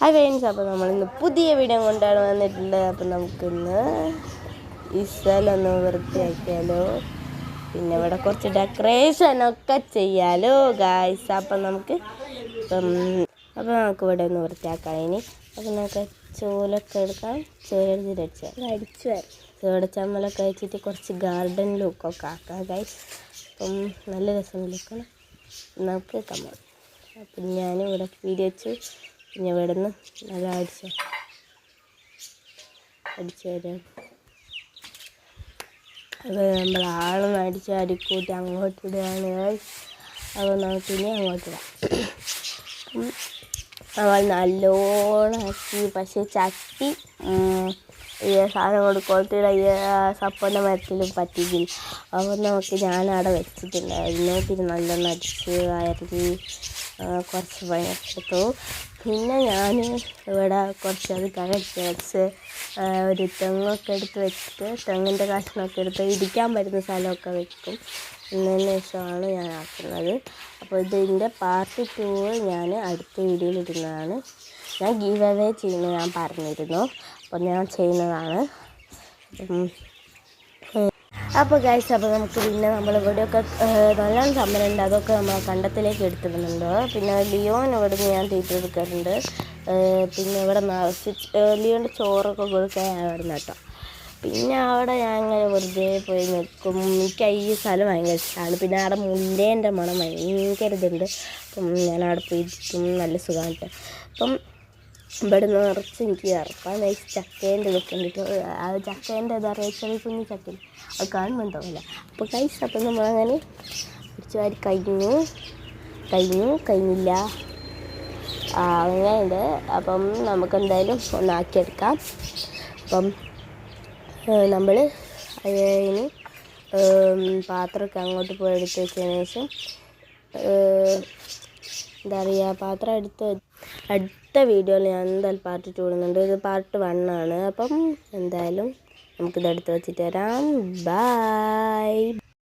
Hi friends, അപ്പോൾ നമ്മളിന്ന് പുതിയ വീഡിയോ കൊണ്ടാണ് വന്നിട്ടുള്ളത്. അപ്പം നമുക്കിന്ന് ഈ സ്ഥലം ഒന്ന് വൃത്തിയാക്കിയാലോ, പിന്നെ ഇവിടെ കുറച്ച് ഡെക്കറേഷനൊക്കെ ചെയ്യാലോ ഗായ്സ്. അപ്പം നമുക്ക് ഇവിടെ ഒന്ന് വൃത്തിയാക്കാം. ഇനി അപ്പം നമുക്ക് ചോലൊക്കെ എടുക്കാം. ചോലെടുത്തിട്ട് അടിച്ചു വരാം. ചോടെ ചമ്മലൊക്കെ വെച്ചിട്ട് കുറച്ച് ഗാർഡൻ ലുക്കൊക്കെ ആക്കാം ഗായ്സ്. അപ്പം നല്ല രസം ലുക്കാണ്. നമുക്ക് കമ്മൽ. അപ്പം ഞാനും ഇവിടെ വീഡിയോ വെച്ച് പിന്നെ ഇവിടെ നിന്ന് നല്ല അടിച്ചു വരാം. അപ്പോൾ നമ്മൾ ആളൊന്ന് അടിക്കൂട്ടി അങ്ങോട്ട് ഇടുകയാണ്. അപ്പോൾ നമുക്കിനി അങ്ങോട്ട് ഇടാം. നമ്മൾ നല്ലോണം ആക്കി, പക്ഷേ ചട്ടി ഈ സാധനം കൊണ്ട് കൊളുത്തിയുടെ ഈ സപ്പോർട്ടിൻ്റെ മരത്തിലും പറ്റിയില്ല. അപ്പോൾ നമുക്ക് ഞാനവിടെ വെച്ചിട്ടുണ്ടായിരുന്നു. പിന്നെ നല്ലോണം അടിച്ച് അയറി കുറച്ച് പണിയെടുത്തു. പിന്നെ ഞാൻ ഇവിടെ കുറച്ചത് കഴിച്ച് വെച്ച് ഒരു തെങ്ങൊക്കെ എടുത്ത് വെച്ചിട്ട് തെങ്ങിൻ്റെ കഷ്ണമൊക്കെ എടുത്ത് ഇടിക്കാൻ പറ്റുന്ന സ്ഥലമൊക്കെ വെക്കും. എന്നതിന് ശേഷമാണ് ഞാൻ ആക്കുന്നത്. അപ്പോൾ ഇതിൻ്റെ പാർട്ട് 2 ഞാൻ അടുത്ത വീഡിയോയിൽ ഇടുന്നതാണ്. ഞാൻ ഗീവ് അവേ ചെയ്യുന്നത് ഞാൻ പറഞ്ഞിരുന്നു. അപ്പോൾ ഞാൻ ചെയ്യുന്നതാണ്. അപ്പോൾ ഗൈസ്, അപ്പോൾ നമുക്ക് പിന്നെ നമ്മളിവിടെയൊക്കെ നല്ലോണം ചമ്മലുണ്ട്. അതൊക്കെ നമ്മൾ കണ്ടത്തിലേക്ക് എടുത്തിടുന്നുണ്ട്. പിന്നെ ലിയോൻ ഇവിടെ നിന്ന് ഞാൻ തീറ്റെടുക്കാറുണ്ട്. പിന്നെ ഇവിടെ ലിയോൻ്റെ ചോറൊക്കെ കൊടുക്കാൻ ഞാൻ വരുന്ന കേട്ടോ. പിന്നെ അവിടെ ഞാൻ അങ്ങനെ വെറുതെ പോയി നിൽക്കും. എനിക്ക് ഈ സ്ഥലം ഭയങ്കര ഇഷ്ടമാണ്. പിന്നെ അവിടെ മുല്ലേൻ്റെ മണം ഭയങ്കര ഇതുണ്ട്. അപ്പം ഞാൻ അവിടെ പോയിരിക്കും. നല്ല സുഖമാണ് കേട്ടോ. അപ്പം ഇവിടെ നിറച്ച് എനിക്ക് ഇറക്കാൻ നയിച്ച് ചക്കേൻ്റെ ഇതൊക്കെ ഉണ്ട്. ആ ചക്കേൻ്റെ എന്താ പറയുക, ചെറിയ കുഞ്ഞു ചക്കയിൽ അത് കാണുമ്പോൾ തോന്നില്ല. അപ്പോൾ കൈസ്, അപ്പം നമ്മളങ്ങനെ പിടിച്ചു വാരി കഴിഞ്ഞില്ല അങ്ങനെയുണ്ട്. അപ്പം നമുക്കെന്തായാലും ഒന്നാക്കിയെടുക്കാം. അപ്പം നമ്മൾ ഇനി പാത്രമൊക്കെ അങ്ങോട്ട് പോയി എടുത്ത് വെച്ചതിന് ശേഷം എന്താ പറയുക, പാത്രം അടുത്ത വീഡിയോയിൽ ഞാൻ എന്തായാലും പാർട്ട് 2 ഇടുന്നുണ്ട്. ഇത് പാർട്ട് 1 ആണ്. അപ്പം എന്തായാലും നമുക്കിത് എടുത്ത് വെച്ചിട്ട് വരാം. ബൈ.